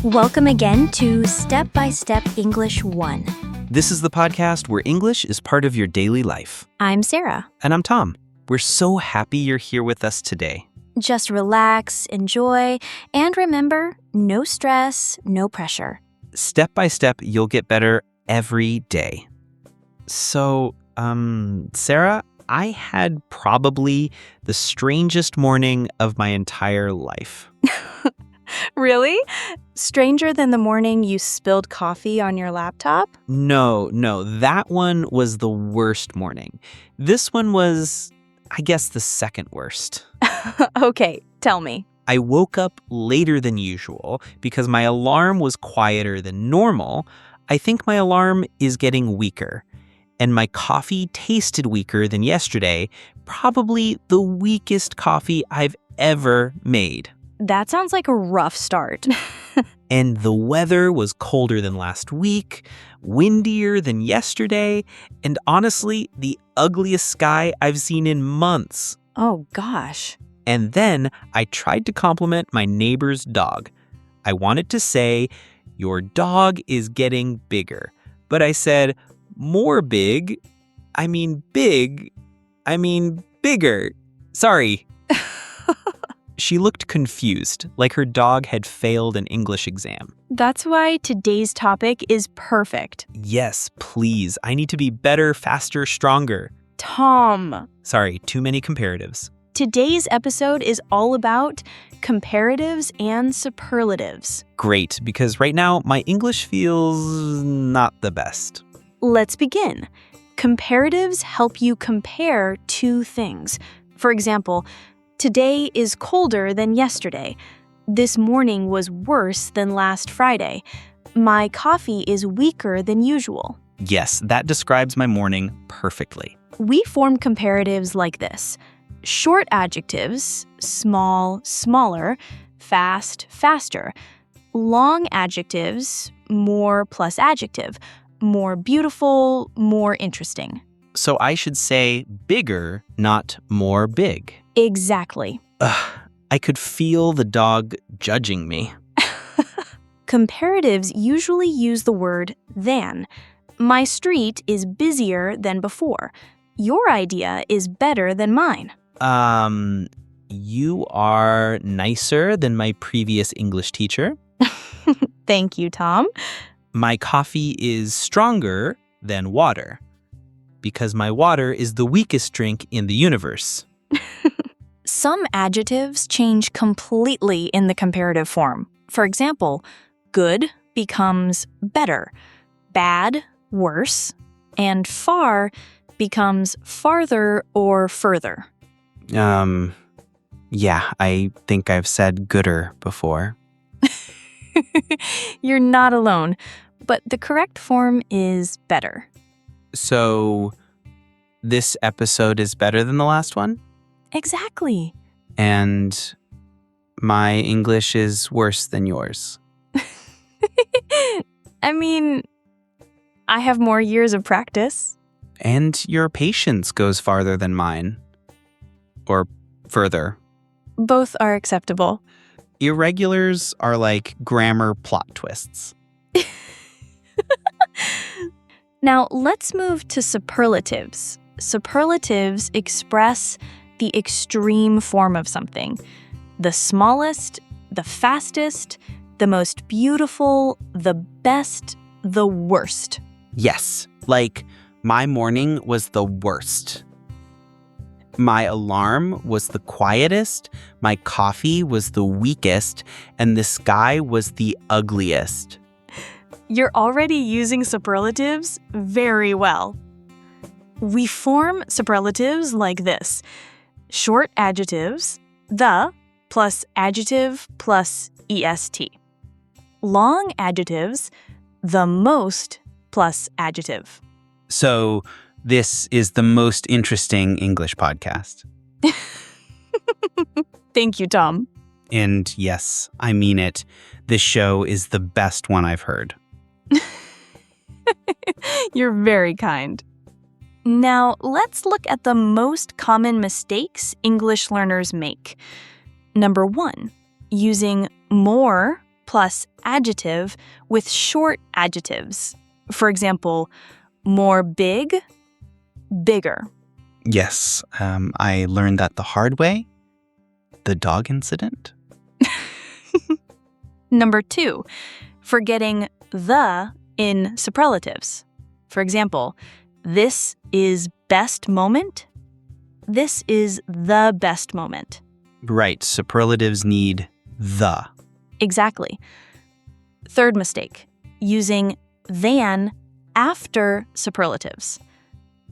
Welcome again to Step by Step English 1. This is the podcast where English is part of your daily life. I'm Sarah. And I'm Tom. We're so happy you're here with us today. Just relax, enjoy, and remember, no stress, no pressure. Step by step, you'll get better every day. So, Sarah, I had probably the strangest morning of my entire life. Really? Stranger than the morning you spilled coffee on your laptop? No, that one was the worst morning. This one was, I guess, the second worst. Okay, tell me. I woke up later than usual because my alarm was quieter than normal. I think my alarm is getting weaker. And my coffee tasted weaker than yesterday, probably the weakest coffee I've ever made. That sounds like a rough start. And the weather was colder than last week, windier than yesterday, and honestly, the ugliest sky I've seen in months. Oh, gosh. And then I tried to compliment my neighbor's dog. I wanted to say, "Your dog is getting bigger." But I said, "More big? I mean big. I mean bigger. Sorry." She looked confused, like her dog had failed an English exam. That's why today's topic is perfect. Yes, please. I need to be better, faster, stronger. Tom. Sorry, too many comparatives. Today's episode is all about comparatives and superlatives. Great, because right now my English feels not the best. Let's begin. Comparatives help you compare two things. For example, today is colder than yesterday. This morning was worse than last Friday. My coffee is weaker than usual. Yes, that describes my morning perfectly. We form comparatives like this. Short adjectives, small, smaller, fast, faster. Long adjectives, more plus adjective, more beautiful, more interesting. So I should say bigger, not more big. Exactly. I could feel the dog judging me. Comparatives usually use the word than. My street is busier than before. Your idea is better than mine. You are nicer than my previous English teacher. Thank you, Tom. My coffee is stronger than water because my water is the weakest drink in the universe. Some adjectives change completely in the comparative form. For example, good becomes better, bad, worse, and far becomes farther or further. Yeah, I think I've said gooder before. You're not alone, but the correct form is better. So, this episode is better than the last one? Exactly. And my English is worse than yours. I mean, I have more years of practice. And your patience goes farther than mine. Or further. Both are acceptable. Irregulars are like grammar plot twists. Now, let's move to superlatives. Superlatives express the extreme form of something. The smallest, the fastest, the most beautiful, the best, the worst. Yes, like my morning was the worst. My alarm was the quietest, my coffee was the weakest, and the sky was the ugliest. You're already using superlatives very well. We form superlatives like this. Short adjectives, the plus adjective plus est. Long adjectives, the most plus adjective. So this is the most interesting English podcast. Thank you, Tom. And yes, I mean it. This show is the best one I've heard. You're very kind. Now, let's look at the most common mistakes English learners make. Number 1, using more plus adjective with short adjectives. For example, more big, bigger. Yes, I learned that the hard way. The dog incident. Number 2, forgetting the in superlatives. For example, this is best moment. This is the best moment. Right, superlatives need the. Exactly. Third mistake, using than after superlatives.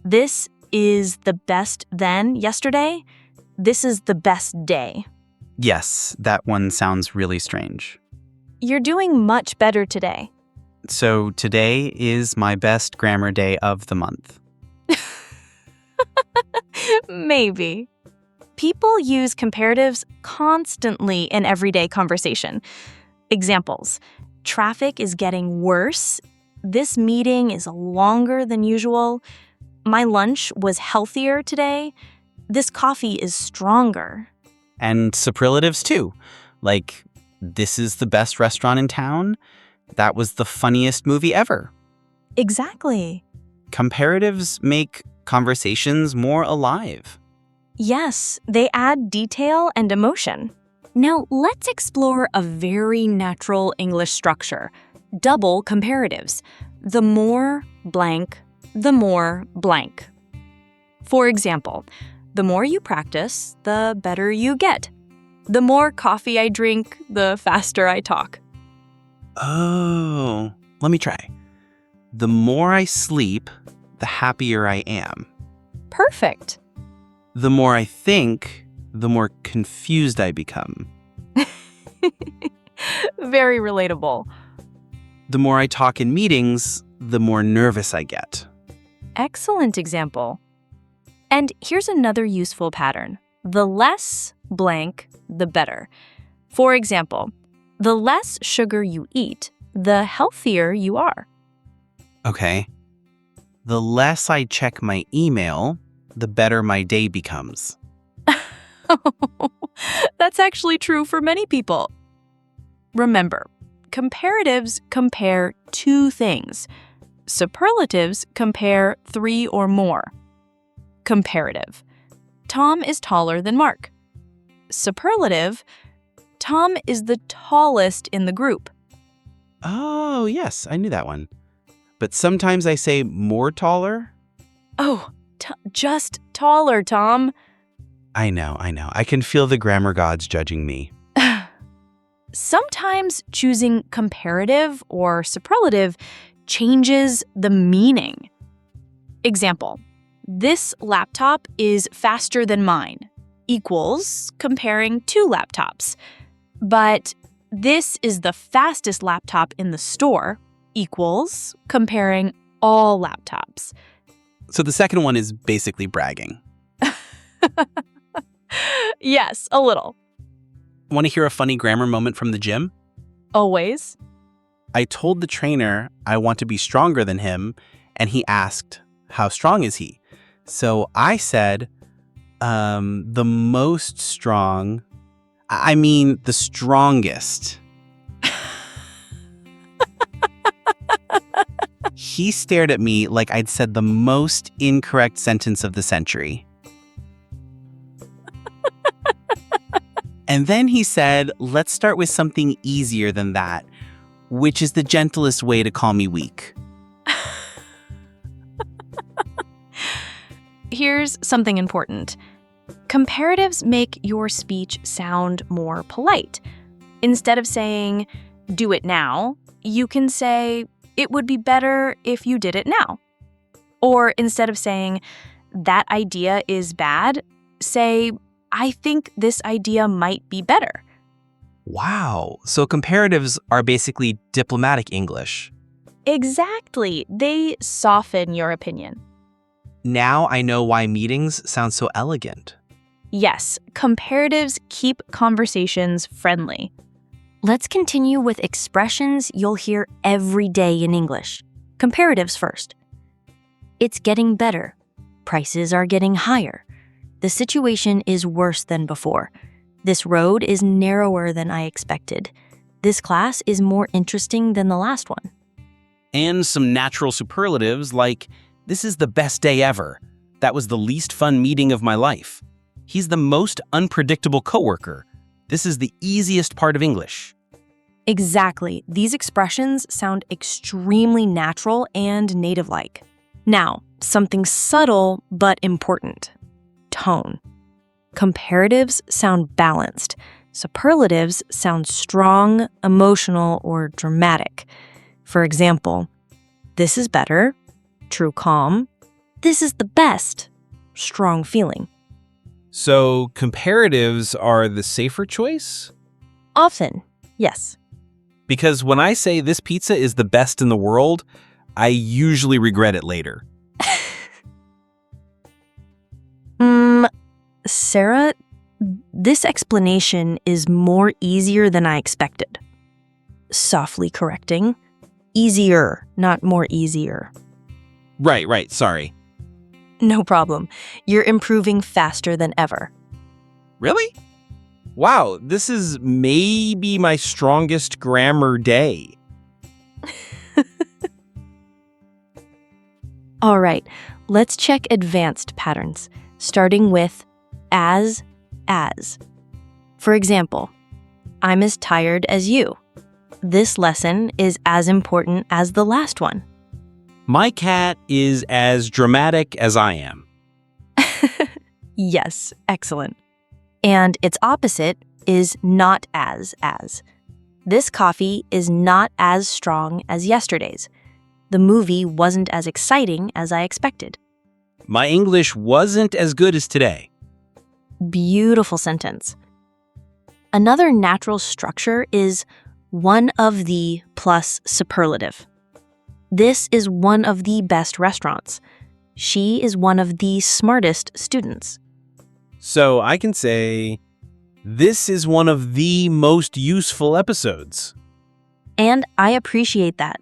This is the best than yesterday. This is the best day. Yes, that one sounds really strange. You're doing much better today. So today is my best grammar day of the month. Maybe. People use comparatives constantly in everyday conversation. Examples: traffic is getting worse. This meeting is longer than usual. My lunch was healthier today. This coffee is stronger. And superlatives too. Like, this is the best restaurant in town. That was the funniest movie ever. Exactly. Comparatives make conversations more alive. Yes, they add detail and emotion. Now, let's explore a very natural English structure: double comparatives. The more blank, the more blank. For example, the more you practice, the better you get. The more coffee I drink, the faster I talk. Oh, let me try. The more I sleep, the happier I am. Perfect. The more I think, the more confused I become. Very relatable. The more I talk in meetings, the more nervous I get. Excellent example. And here's another useful pattern. The less blank, the better. For example, the less sugar you eat, the healthier you are. Okay. The less I check my email, the better my day becomes. That's actually true for many people. Remember, comparatives compare two things. Superlatives compare three or more. Comparative: Tom is taller than Mark. Superlative: Tom is the tallest in the group. Oh, yes, I knew that one. But sometimes I say more taller. Oh, just taller, Tom. I know. I can feel the grammar gods judging me. Sometimes choosing comparative or superlative changes the meaning. Example: this laptop is faster than mine equals comparing two laptops. But this is the fastest laptop in the store equals comparing all laptops. So the second one is basically bragging. Yes, a little. Want to hear a funny grammar moment from the gym? Always. I told the trainer I want to be stronger than him, and he asked, how strong is he? So I said, the most strong. The strongest. He stared at me like I'd said the most incorrect sentence of the century. And then he said, let's start with something easier than that, which is the gentlest way to call me weak. Here's something important. Comparatives make your speech sound more polite. Instead of saying, do it now, you can say, it would be better if you did it now. Or instead of saying, that idea is bad, say, I think this idea might be better. Wow, so comparatives are basically diplomatic English. Exactly. They soften your opinion. Now I know why meetings sound so elegant. Yes, comparatives keep conversations friendly. Let's continue with expressions you'll hear every day in English. Comparatives first. It's getting better. Prices are getting higher. The situation is worse than before. This road is narrower than I expected. This class is more interesting than the last one. And some natural superlatives like, this is the best day ever. That was the least fun meeting of my life. He's the most unpredictable coworker. This is the easiest part of English. Exactly. These expressions sound extremely natural and native-like. Now, something subtle but important. Tone. Comparatives sound balanced. Superlatives sound strong, emotional, or dramatic. For example, this is better, true calm. This is the best, strong feeling. So comparatives are the safer choice? Often, yes. Because when I say this pizza is the best in the world, I usually regret it later. Sarah, this explanation is more easier than I expected. Softly correcting. Easier, not more easier. Right, sorry. No problem. You're improving faster than ever. Really? Wow, this is maybe my strongest grammar day. All right, let's check advanced patterns, starting with as. For example, I'm as tired as you. This lesson is as important as the last one. My cat is as dramatic as I am. Yes, excellent. And its opposite is not as. This coffee is not as strong as yesterday's. The movie wasn't as exciting as I expected. My English wasn't as good as today. Beautiful sentence. Another natural structure is one of the plus superlative. This is one of the best restaurants. She is one of the smartest students. So I can say, this is one of the most useful episodes. And I appreciate that.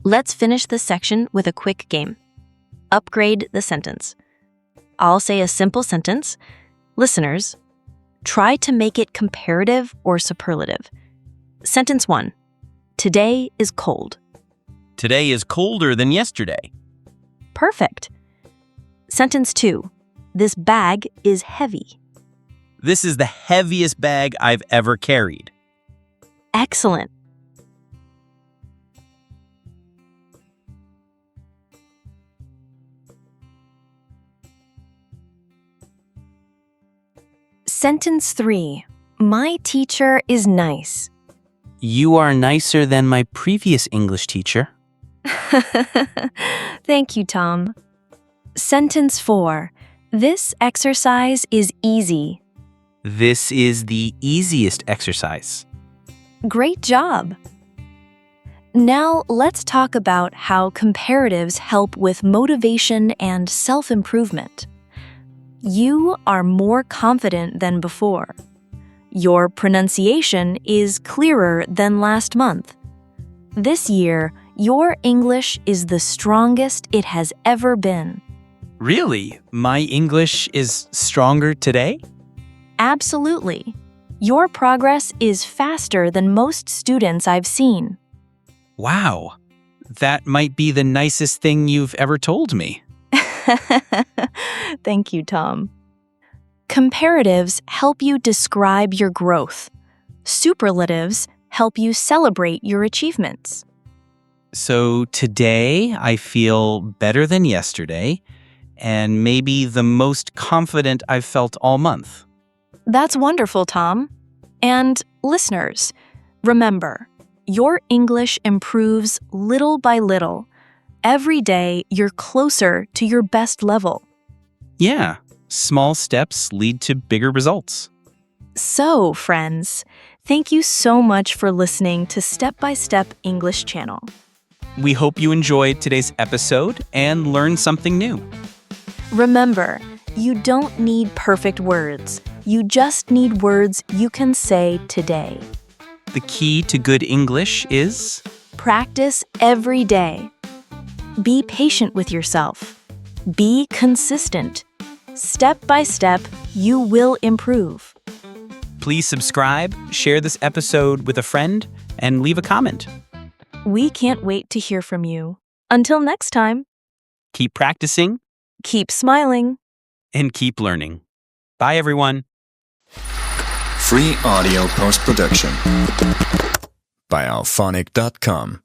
Let's finish this section with a quick game. Upgrade the sentence. I'll say a simple sentence. Listeners, try to make it comparative or superlative. Sentence 1. Today is cold. Today is colder than yesterday. Perfect. Sentence 2. This bag is heavy. This is the heaviest bag I've ever carried. Excellent. Sentence 3. My teacher is nice. You are nicer than my previous English teacher. Thank you, Tom. Sentence 4. This exercise is easy. This is the easiest exercise. Great job. Now let's talk about how comparatives help with motivation and self-improvement. You are more confident than before. Your pronunciation is clearer than last month. This year, your English is the strongest it has ever been. Really? My English is stronger today? Absolutely. Your progress is faster than most students I've seen. Wow. That might be the nicest thing you've ever told me. Thank you, Tom. Comparatives help you describe your growth. Superlatives help you celebrate your achievements. So today I feel better than yesterday, and maybe the most confident I've felt all month. That's wonderful, Tom. And listeners, remember, your English improves little by little. Every day, you're closer to your best level. Yeah, small steps lead to bigger results. So, friends, thank you so much for listening to Step by Step English Channel. We hope you enjoyed today's episode and learned something new. Remember, you don't need perfect words. You just need words you can say today. The key to good English is practice every day. Be patient with yourself. Be consistent. Step by step, you will improve. Please subscribe, share this episode with a friend, and leave a comment. We can't wait to hear from you. Until next time, Keep practicing keep smiling. and keep learning. Bye, everyone. Free audio post-production by alphonic.com.